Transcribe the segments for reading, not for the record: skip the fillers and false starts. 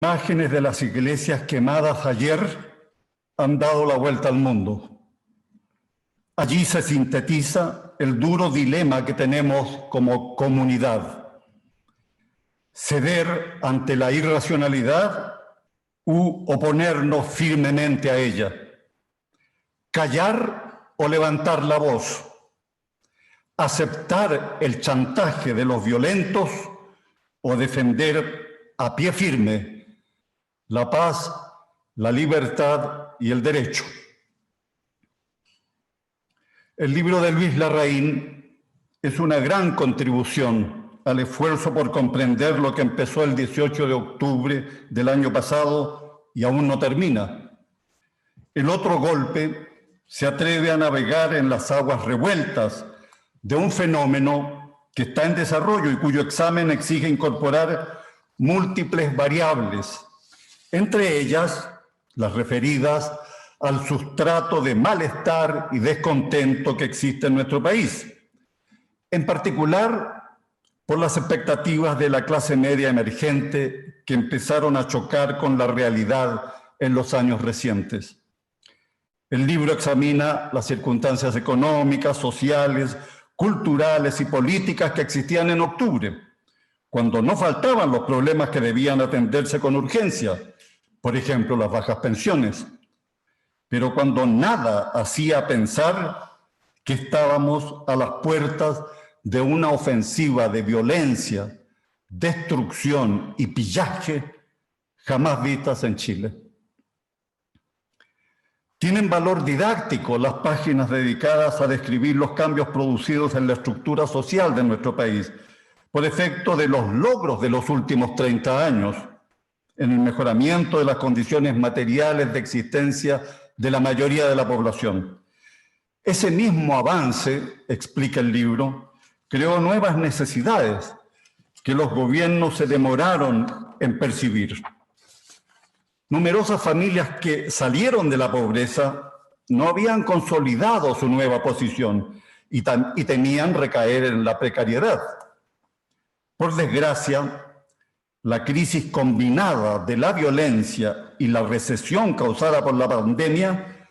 Imágenes de las iglesias quemadas ayer han dado la vuelta al mundo. Allí se sintetiza el duro dilema que tenemos como comunidad: ceder ante la irracionalidad u oponernos firmemente a ella, callar o levantar la voz, aceptar el chantaje de los violentos o defender a pie firme la paz, la libertad y el derecho. El libro de Luis Larraín es una gran contribución al esfuerzo por comprender lo que empezó el 18 de octubre del año pasado y aún no termina. El otro golpe se atreve a navegar en las aguas revueltas de un fenómeno que está en desarrollo y cuyo examen exige incorporar múltiples variables, entre ellas las referidas al sustrato de malestar y descontento que existe en nuestro país, en particular por las expectativas de la clase media emergente que empezaron a chocar con la realidad en los años recientes. El libro examina las circunstancias económicas, sociales, culturales y políticas que existían en octubre, cuando no faltaban los problemas que debían atenderse con urgencia, por ejemplo, las bajas pensiones, pero cuando nada hacía pensar que estábamos a las puertas de una ofensiva de violencia, destrucción y pillaje jamás vistas en Chile. Tienen valor didáctico las páginas dedicadas a describir los cambios producidos en la estructura social de nuestro país, por efecto de los logros de los últimos 30 años, en el mejoramiento de las condiciones materiales de existencia de la mayoría de la población. Ese mismo avance, explica el libro, creó nuevas necesidades que los gobiernos se demoraron en percibir. Numerosas familias que salieron de la pobreza no habían consolidado su nueva posición y temían recaer en la precariedad. Por desgracia, la crisis combinada de la violencia y la recesión causada por la pandemia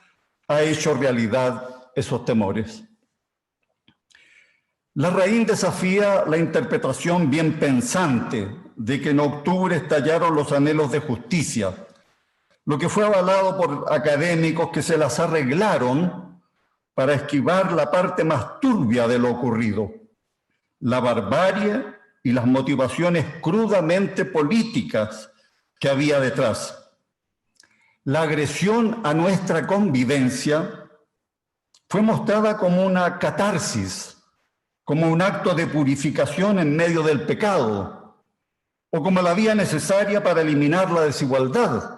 ha hecho realidad esos temores. Larraín desafía la interpretación bien pensante de que en octubre estallaron los anhelos de justicia, lo que fue avalado por académicos que se las arreglaron para esquivar la parte más turbia de lo ocurrido: la barbarie y las motivaciones crudamente políticas que había detrás. La agresión a nuestra convivencia fue mostrada como una catarsis, como un acto de purificación en medio del pecado, o como la vía necesaria para eliminar la desigualdad.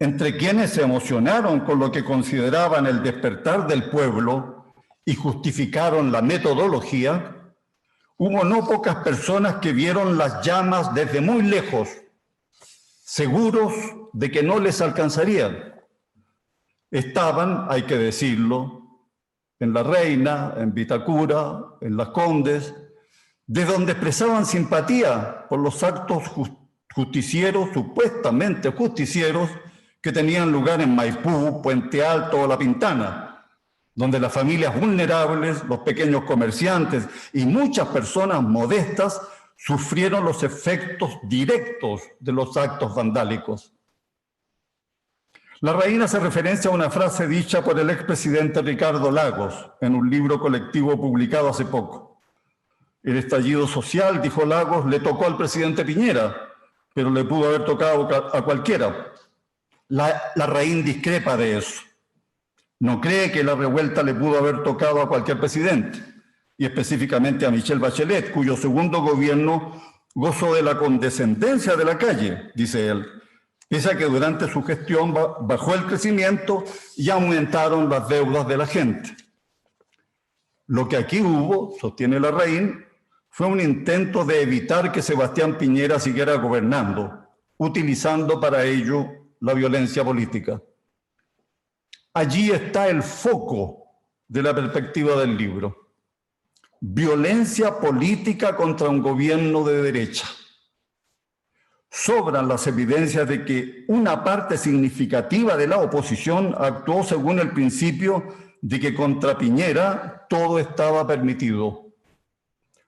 Entre quienes se emocionaron con lo que consideraban el despertar del pueblo y justificaron la metodología, hubo no pocas personas que vieron las llamas desde muy lejos, seguros de que no les alcanzarían. Estaban, hay que decirlo, en La Reina, en Vitacura, en Las Condes, de donde expresaban simpatía por los actos justicieros, supuestamente justicieros, que tenían lugar en Maipú, Puente Alto o La Pintana, donde las familias vulnerables, los pequeños comerciantes y muchas personas modestas sufrieron los efectos directos de los actos vandálicos. Larraín hace referencia a una frase dicha por el expresidente Ricardo Lagos en un libro colectivo publicado hace poco. El estallido social, dijo Lagos, le tocó al presidente Piñera, pero le pudo haber tocado a cualquiera. Larraín discrepa de eso. No cree que la revuelta le pudo haber tocado a cualquier presidente, y específicamente a Michelle Bachelet, cuyo segundo gobierno gozó de la condescendencia de la calle, dice él, pese a que durante su gestión bajó el crecimiento y aumentaron las deudas de la gente. Lo que aquí hubo, sostiene Larraín, fue un intento de evitar que Sebastián Piñera siguiera gobernando, utilizando para ello la violencia política. Allí está el foco de la perspectiva del libro: violencia política contra un gobierno de derecha. sobran las evidencias de que una parte significativa de la oposición actuó según el principio de que contra Piñera todo estaba permitido,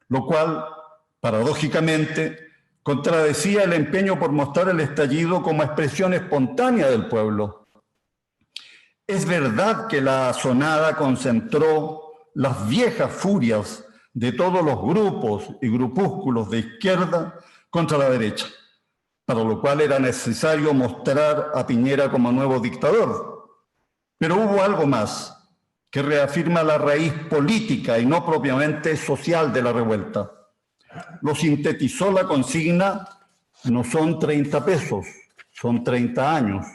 lo cual, paradójicamente, contradecía el empeño por mostrar el estallido como expresión espontánea del pueblo. Es verdad que la asonada concentró las viejas furias de todos los grupos y grupúsculos de izquierda contra la derecha, para lo cual era necesario mostrar a Piñera como nuevo dictador. Pero hubo algo más que reafirma la raíz política y no propiamente social de la revuelta. Lo sintetizó la consigna: no son 30 pesos, son 30 años.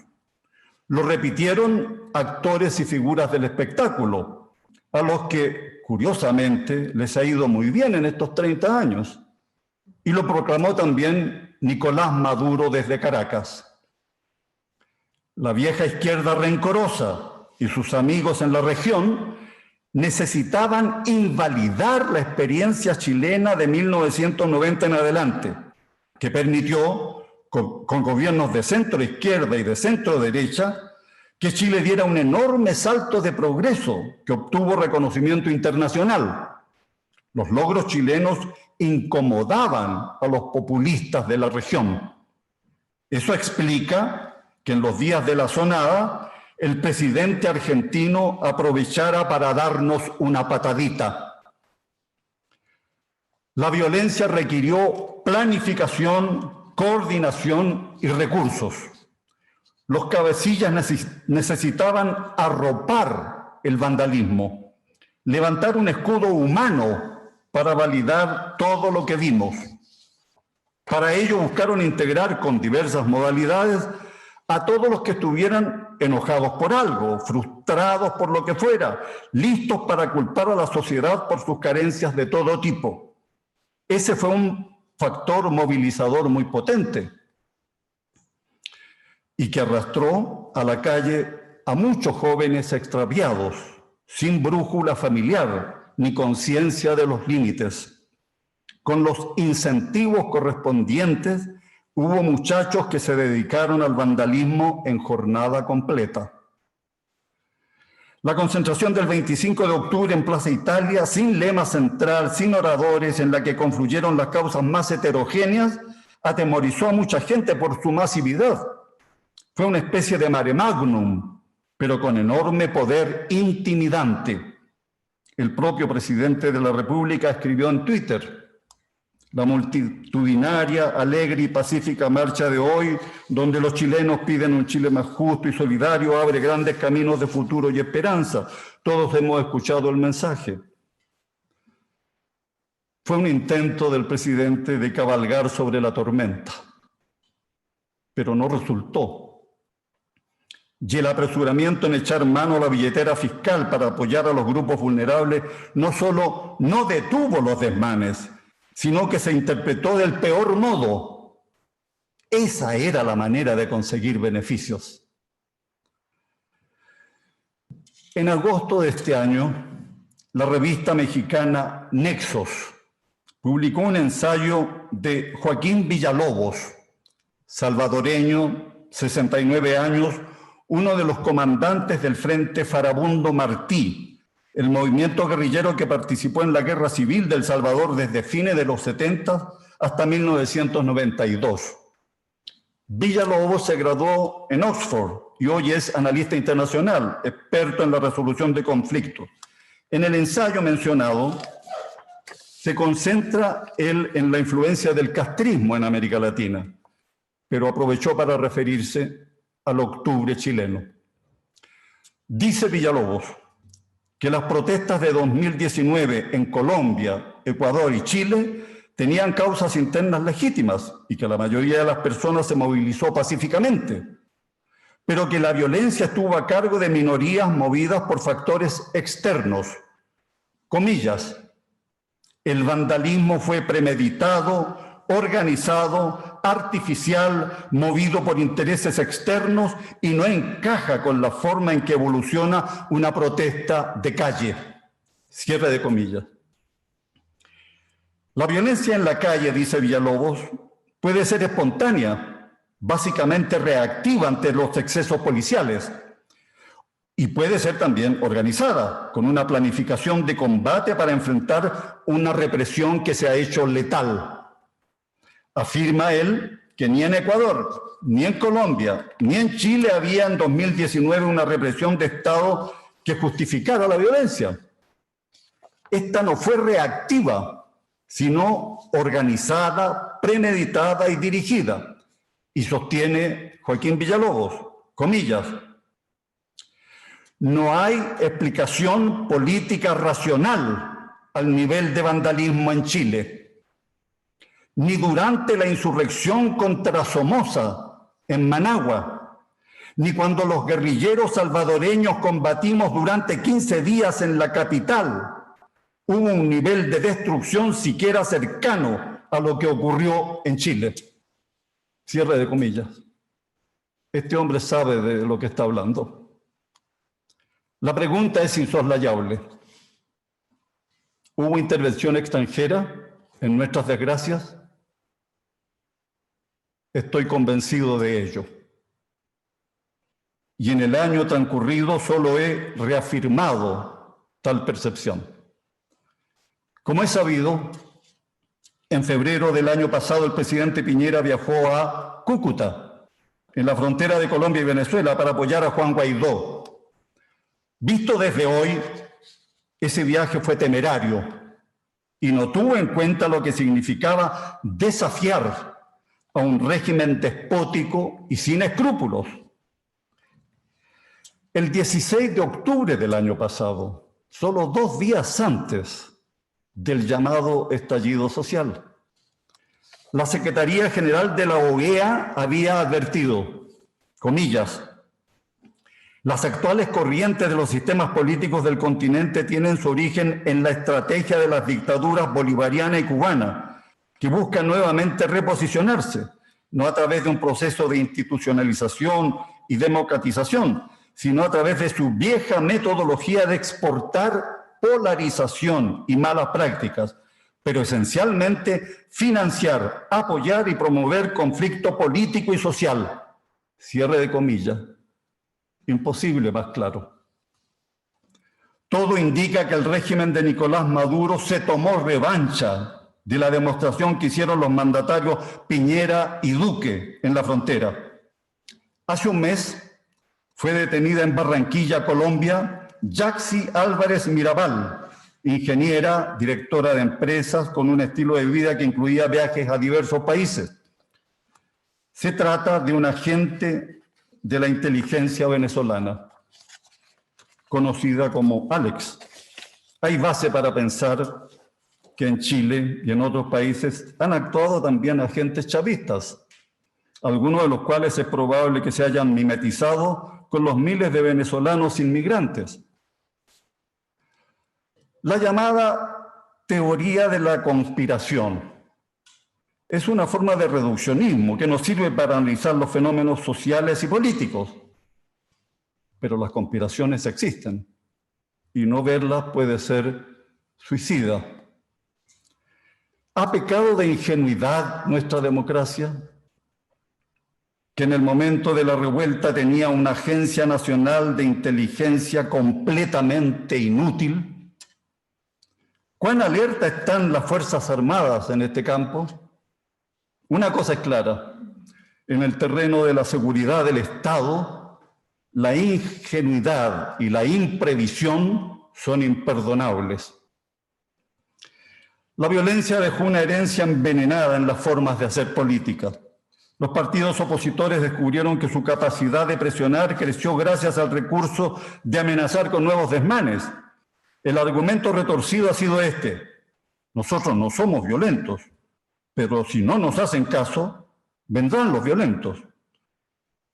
Lo repitieron actores y figuras del espectáculo, a los que, curiosamente, les ha ido muy bien en estos 30 años. Y lo proclamó también Nicolás Maduro desde Caracas. La vieja izquierda rencorosa y sus amigos en la región necesitaban invalidar la experiencia chilena de 1990 en adelante, que permitió, con gobiernos de centro izquierda y de centro derecha, que Chile diera un enorme salto de progreso que obtuvo reconocimiento internacional. Los logros chilenos incomodaban a los populistas de la región. Eso explica que en los días de la asonada el presidente argentino aprovechara para darnos una patadita. La violencia requirió planificación, coordinación y recursos. Los cabecillas necesitaban arropar el vandalismo, levantar un escudo humano para validar todo lo que vimos. Para ello buscaron integrar con diversas modalidades a todos los que estuvieran enojados por algo, frustrados por lo que fuera, listos para culpar a la sociedad por sus carencias de todo tipo. Ese fue un factor movilizador muy potente y que arrastró a la calle a muchos jóvenes extraviados, sin brújula familiar ni conciencia de los límites. Con los incentivos correspondientes, hubo muchachos que se dedicaron al vandalismo en jornada completa. La concentración del 25 de octubre en Plaza Italia, sin lema central, sin oradores, en la que confluyeron las causas más heterogéneas, atemorizó a mucha gente por su masividad. Fue una especie de mare magnum, pero con enorme poder intimidante. El propio presidente de la República escribió en Twitter: la multitudinaria, alegre y pacífica marcha de hoy, donde los chilenos piden un Chile más justo y solidario, abre grandes caminos de futuro y esperanza. Todos hemos escuchado el mensaje. Fue un intento del presidente de cabalgar sobre la tormenta, pero no resultó. Y el apresuramiento en echar mano a la billetera fiscal para apoyar a los grupos vulnerables no solo no detuvo los desmanes, sino que se interpretó del peor modo. Esa era la manera de conseguir beneficios. En agosto de este año, la revista mexicana Nexos publicó un ensayo de Joaquín Villalobos, salvadoreño, 69 años, uno de los comandantes del Frente Farabundo Martí, el movimiento guerrillero que participó en la Guerra Civil de El Salvador desde fines de los 70 hasta 1992. Villalobos se graduó en Oxford y hoy es analista internacional, experto en la resolución de conflictos. En el ensayo mencionado, se concentra él en la influencia del castrismo en América Latina, pero aprovechó para referirse al octubre chileno. Dice Villalobos que las protestas de 2019 en Colombia, Ecuador y Chile tenían causas internas legítimas y que la mayoría de las personas se movilizó pacíficamente, pero que la violencia estuvo a cargo de minorías movidas por factores externos. Comillas, el vandalismo fue premeditado, organizado, artificial, movido por intereses externos y no encaja con la forma en que evoluciona una protesta de calle. Cierre de comillas. La violencia en la calle, dice Villalobos, Puede ser espontánea, básicamente reactiva ante los excesos policiales, y puede ser también organizada, con una planificación de combate para enfrentar una represión que se ha hecho letal. Afirma él que ni en Ecuador, ni en Colombia, ni en Chile había en 2019 una represión de Estado que justificara la violencia. Esta no fue reactiva, sino organizada, premeditada y dirigida. Y sostiene Joaquín Villalobos, comillas, no hay explicación política racional al nivel de vandalismo en Chile, ni durante la insurrección contra Somoza en Managua, ni cuando los guerrilleros salvadoreños combatimos durante 15 días en la capital, hubo un nivel de destrucción siquiera cercano a lo que ocurrió en Chile. Cierre de comillas. Este hombre sabe de lo que está hablando. La pregunta es insoslayable. ¿Hubo intervención extranjera en nuestras desgracias? Estoy convencido de ello. Y en el año transcurrido solo he reafirmado tal percepción. Como es sabido, en febrero del año pasado el presidente Piñera viajó a Cúcuta, en la frontera de Colombia y Venezuela, para apoyar a Juan Guaidó. Visto desde hoy, ese viaje fue temerario y no tuvo en cuenta lo que significaba desafiar a un régimen despótico y sin escrúpulos. El 16 de octubre del año pasado, solo 2 días antes del llamado estallido social, la Secretaría General de la OEA había advertido, comillas, las actuales corrientes de los sistemas políticos del continente tienen su origen en la estrategia de las dictaduras bolivariana y cubana, que buscan nuevamente reposicionarse, no a través de un proceso de institucionalización y democratización, sino a través de su vieja metodología de exportar polarización y malas prácticas, pero esencialmente financiar, apoyar y promover conflicto político y social. Cierre de comillas. Imposible más claro. Todo indica que el régimen de Nicolás Maduro se tomó revancha de la demostración que hicieron los mandatarios Piñera y Duque en la frontera. Hace un mes fue detenida en Barranquilla, Colombia, Yaxi Álvarez Mirabal, ingeniera, directora de empresas con un estilo de vida que incluía viajes a diversos países. Se trata de un agente de la inteligencia venezolana, conocida como Alex. Hay base para pensar que en Chile y en otros países han actuado también agentes chavistas, algunos de los cuales es probable que se hayan mimetizado con los miles de venezolanos inmigrantes. La llamada teoría de la conspiración es una forma de reduccionismo que nos sirve para analizar los fenómenos sociales y políticos. Pero las conspiraciones existen y no verlas puede ser suicida. ¿Ha pecado de ingenuidad nuestra democracia? Que en el momento de la revuelta tenía una agencia nacional de inteligencia completamente inútil. ¿Cuán alerta están las Fuerzas Armadas en este campo? Una cosa es clara, en el terreno de la seguridad del Estado, la ingenuidad y la imprevisión son imperdonables. La violencia dejó una herencia envenenada en las formas de hacer política. Los partidos opositores descubrieron que su capacidad de presionar creció gracias al recurso de amenazar con nuevos desmanes. El argumento retorcido ha sido este: nosotros no somos violentos, pero si no nos hacen caso, vendrán los violentos.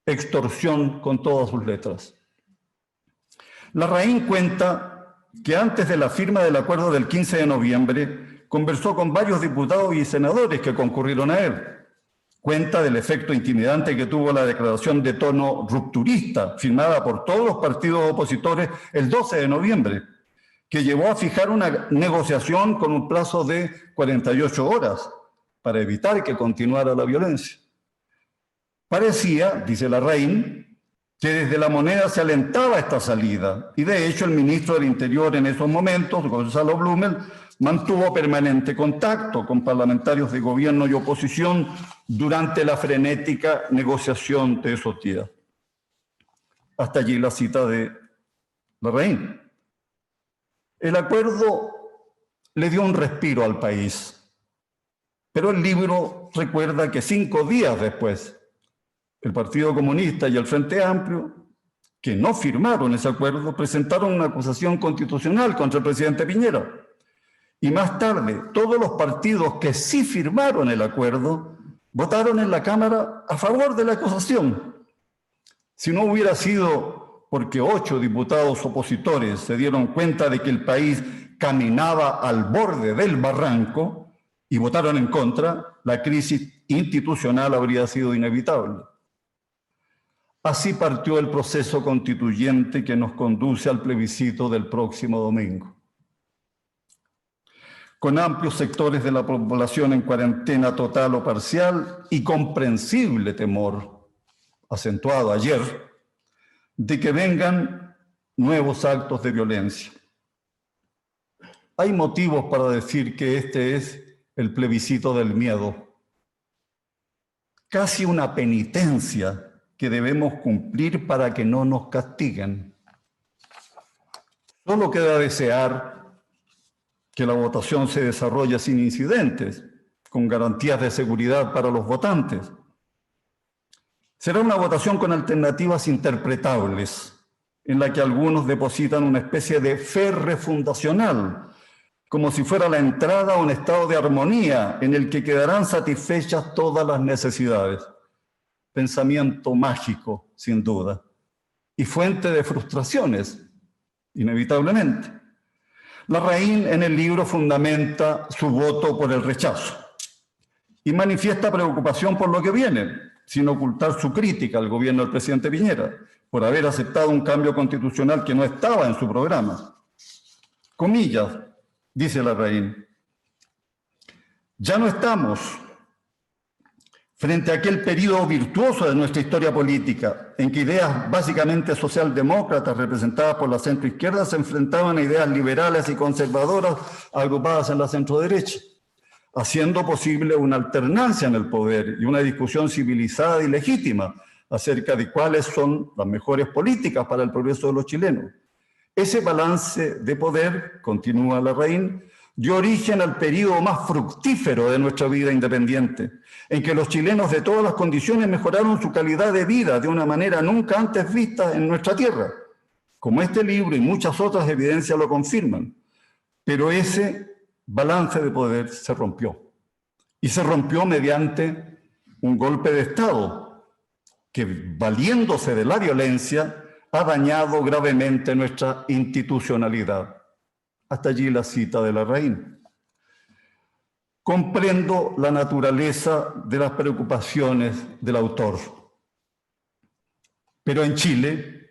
Extorsión con todas sus letras. Larraín cuenta que antes de la firma del acuerdo del 15 de noviembre, conversó con varios diputados y senadores que concurrieron a él. Cuenta del efecto intimidante que tuvo la declaración de tono rupturista, firmada por todos los partidos opositores el 12 de noviembre, que llevó a fijar una negociación con un plazo de 48 horas, para evitar que continuara la violencia. Parecía, dice Larraín, que desde La Moneda se alentaba esta salida, y de hecho el ministro del Interior en esos momentos, Gonzalo Blumel, mantuvo permanente contacto con parlamentarios de gobierno y oposición durante la frenética negociación de esos días. Hasta allí la cita de Larraín. El acuerdo le dio un respiro al país, pero el libro recuerda que 5 días después, el Partido Comunista y el Frente Amplio, que no firmaron ese acuerdo, presentaron una acusación constitucional contra el presidente Piñera. Y más tarde, todos los partidos que sí firmaron el acuerdo votaron en la Cámara a favor de la acusación. Si no hubiera sido porque 8 diputados opositores se dieron cuenta de que el país caminaba al borde del barranco y votaron en contra, la crisis institucional habría sido inevitable. Así partió el proceso constituyente que nos conduce al plebiscito del próximo domingo. Con amplios sectores de la población en cuarentena total o parcial y comprensible temor, acentuado ayer, de que vengan nuevos actos de violencia. Hay motivos para decir que este es el plebiscito del miedo, casi una penitencia que debemos cumplir para que no nos castiguen. Solo queda desear que la votación se desarrolle sin incidentes, con garantías de seguridad para los votantes. Será una votación con alternativas interpretables, en la que algunos depositan una especie de fe refundacional, como si fuera la entrada a un estado de armonía en el que quedarán satisfechas todas las necesidades. Pensamiento mágico, sin duda, y fuente de frustraciones, inevitablemente. Larraín en el libro fundamenta su voto por el rechazo y manifiesta preocupación por lo que viene, sin ocultar su crítica al gobierno del presidente Piñera por haber aceptado un cambio constitucional que no estaba en su programa. Comillas, dice Larraín, ya no estamos frente a aquel periodo virtuoso de nuestra historia política, en que ideas básicamente socialdemócratas representadas por la centroizquierda se enfrentaban a ideas liberales y conservadoras agrupadas en la centroderecha, haciendo posible una alternancia en el poder y una discusión civilizada y legítima acerca de cuáles son las mejores políticas para el progreso de los chilenos. Ese balance de poder, continúa Larraín, dio origen al periodo más fructífero de nuestra vida independiente, en que los chilenos de todas las condiciones mejoraron su calidad de vida de una manera nunca antes vista en nuestra tierra, como este libro y muchas otras evidencias lo confirman. Pero ese balance de poder se rompió, y se rompió mediante un golpe de Estado que, valiéndose de la violencia, ha dañado gravemente nuestra institucionalidad. Hasta allí la cita de Larraín. Comprendo la naturaleza de las preocupaciones del autor, pero en Chile,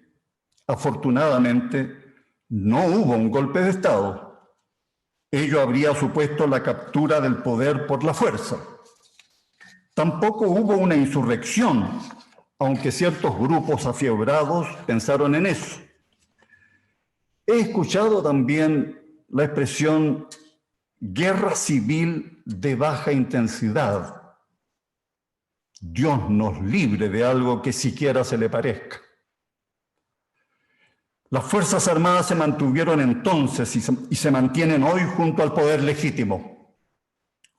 afortunadamente, no hubo un golpe de Estado. Ello habría supuesto la captura del poder por la fuerza. Tampoco hubo una insurrección, aunque ciertos grupos afiebrados pensaron en eso. He escuchado también la expresión guerra civil de baja intensidad. Dios nos libre de algo que siquiera se le parezca. Las Fuerzas Armadas se mantuvieron entonces y se mantienen hoy junto al poder legítimo.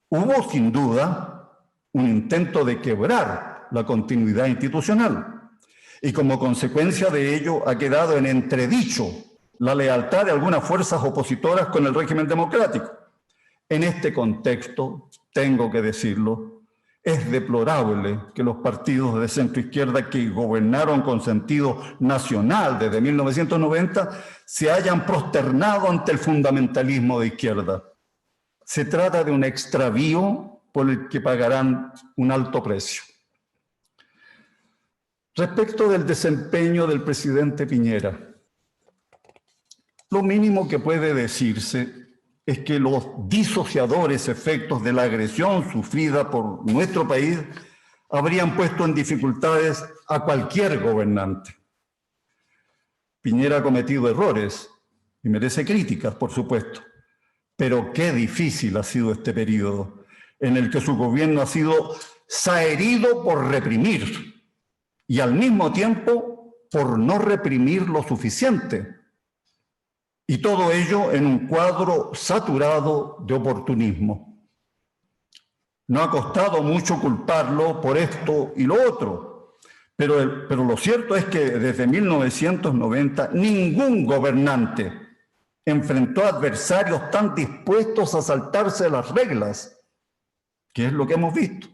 Hubo, sin duda, un intento de quebrar la continuidad institucional y como consecuencia de ello ha quedado en entredicho la lealtad de algunas fuerzas opositoras con el régimen democrático. En este contexto, tengo que decirlo, es deplorable que los partidos de centroizquierda que gobernaron con sentido nacional desde 1990 se hayan prosternado ante el fundamentalismo de izquierda. Se trata de un extravío por el que pagarán un alto precio. Respecto del desempeño del presidente Piñera, lo mínimo que puede decirse es que los disociadores efectos de la agresión sufrida por nuestro país habrían puesto en dificultades a cualquier gobernante. Piñera ha cometido errores y merece críticas, por supuesto, pero qué difícil ha sido este periodo en el que su gobierno ha sido saherido por reprimir y al mismo tiempo por no reprimir lo suficiente. Y todo ello en un cuadro saturado de oportunismo. No ha costado mucho culparlo por esto y lo otro, pero lo cierto es que desde 1990 ningún gobernante enfrentó adversarios tan dispuestos a saltarse las reglas, que es lo que hemos visto.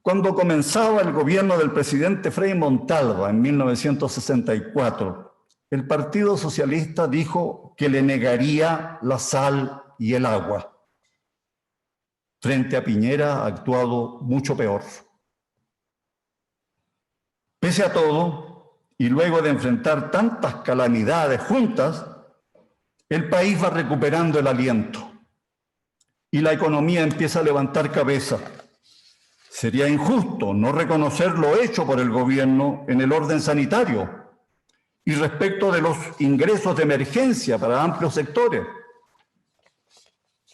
Cuando comenzaba el gobierno del presidente Frei Montalva en 1964, el Partido Socialista dijo que le negaría la sal y el agua. Frente a Piñera ha actuado mucho peor. Pese a todo, y luego de enfrentar tantas calamidades juntas, el país va recuperando el aliento y la economía empieza a levantar cabeza. Sería injusto no reconocer lo hecho por el gobierno en el orden sanitario y respecto de los ingresos de emergencia para amplios sectores,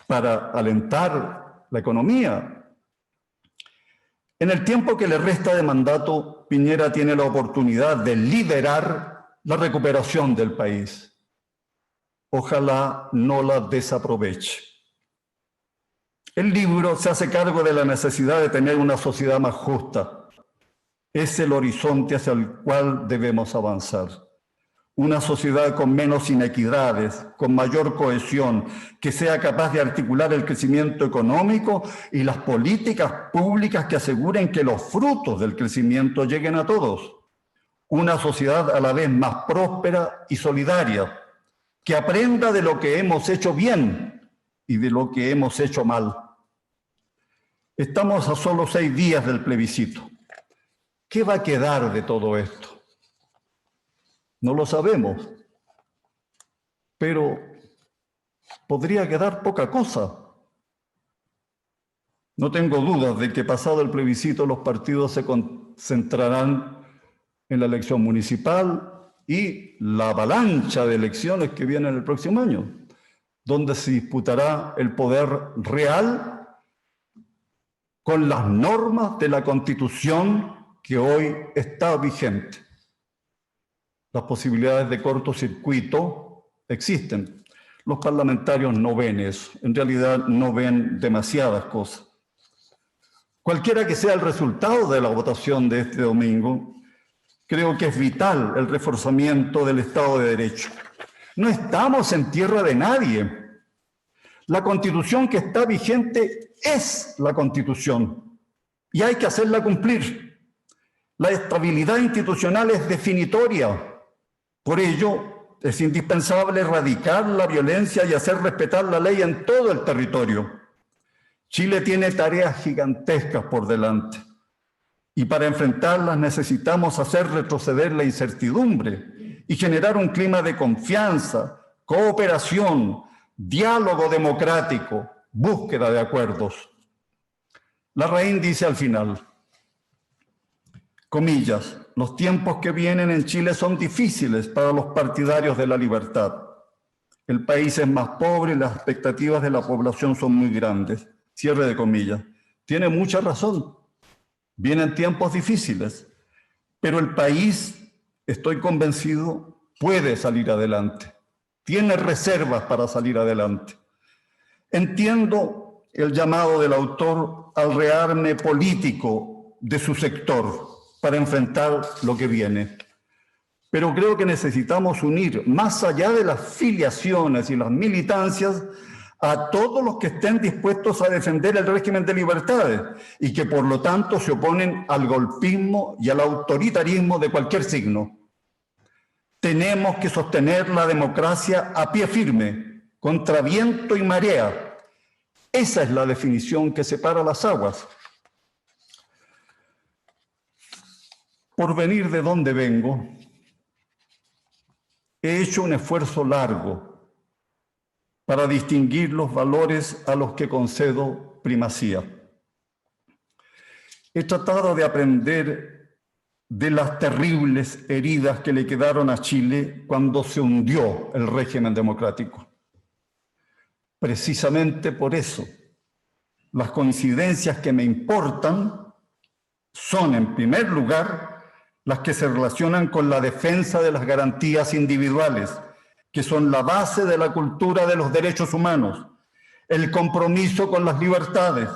para alentar la economía. En el tiempo que le resta de mandato, Piñera tiene la oportunidad de liderar la recuperación del país. Ojalá no la desaproveche. El libro se hace cargo de la necesidad de tener una sociedad más justa. Es el horizonte hacia el cual debemos avanzar. Una sociedad con menos inequidades, con mayor cohesión, que sea capaz de articular el crecimiento económico y las políticas públicas que aseguren que los frutos del crecimiento lleguen a todos. Una sociedad a la vez más próspera y solidaria, que aprenda de lo que hemos hecho bien y de lo que hemos hecho mal. Estamos a solo 6 días del plebiscito. ¿Qué va a quedar de todo esto? No lo sabemos, pero podría quedar poca cosa. No tengo dudas de que pasado el plebiscito los partidos se concentrarán en la elección municipal y la avalancha de elecciones que viene el próximo año, donde se disputará el poder real con las normas de la Constitución que hoy está vigente. Las posibilidades de cortocircuito existen. Los parlamentarios no ven eso. En realidad no ven demasiadas cosas. Cualquiera que sea el resultado de la votación de este domingo, creo que es vital el reforzamiento del Estado de Derecho. No estamos en tierra de nadie. La Constitución que está vigente es la Constitución y hay que hacerla cumplir. La estabilidad institucional es definitoria. Por ello, es indispensable erradicar la violencia y hacer respetar la ley en todo el territorio. Chile tiene tareas gigantescas por delante y para enfrentarlas necesitamos hacer retroceder la incertidumbre y generar un clima de confianza, cooperación, diálogo democrático, búsqueda de acuerdos. Larraín dice al final, comillas, los tiempos que vienen en Chile son difíciles para los partidarios de la libertad. El país es más pobre y las expectativas de la población son muy grandes. Cierre de comillas. Tiene mucha razón. Vienen tiempos difíciles, pero el país, estoy convencido, puede salir adelante. Tiene reservas para salir adelante. Entiendo el llamado del autor al rearme político de su sector para enfrentar lo que viene. Pero creo que necesitamos unir, más allá de las filiaciones y las militancias, a todos los que estén dispuestos a defender el régimen de libertades y que por lo tanto se oponen al golpismo y al autoritarismo de cualquier signo. Tenemos que sostener la democracia a pie firme, contra viento y marea. Esa es la definición que separa las aguas. Por venir de donde vengo, he hecho un esfuerzo largo para distinguir los valores a los que concedo primacía. He tratado de aprender de las terribles heridas que le quedaron a Chile cuando se hundió el régimen democrático. Precisamente por eso, las coincidencias que me importan son, en primer lugar, las que se relacionan con la defensa de las garantías individuales, que son la base de la cultura de los derechos humanos, el compromiso con las libertades,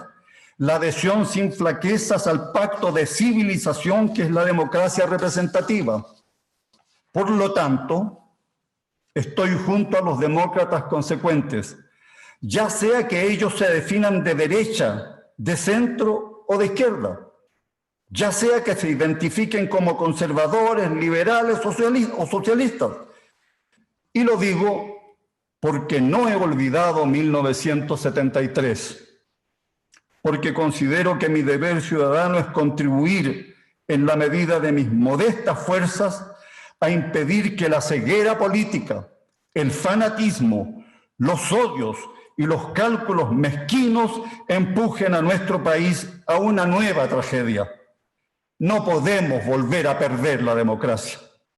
la adhesión sin flaquezas al pacto de civilización que es la democracia representativa. Por lo tanto, estoy junto a los demócratas consecuentes, ya sea que ellos se definan de derecha, de centro o de izquierda, ya sea que se identifiquen como conservadores, liberales o socialistas. Y lo digo porque no he olvidado 1973, porque considero que mi deber ciudadano es contribuir en la medida de mis modestas fuerzas a impedir que la ceguera política, el fanatismo, los odios y los cálculos mezquinos empujen a nuestro país a una nueva tragedia. No podemos volver a perder la democracia.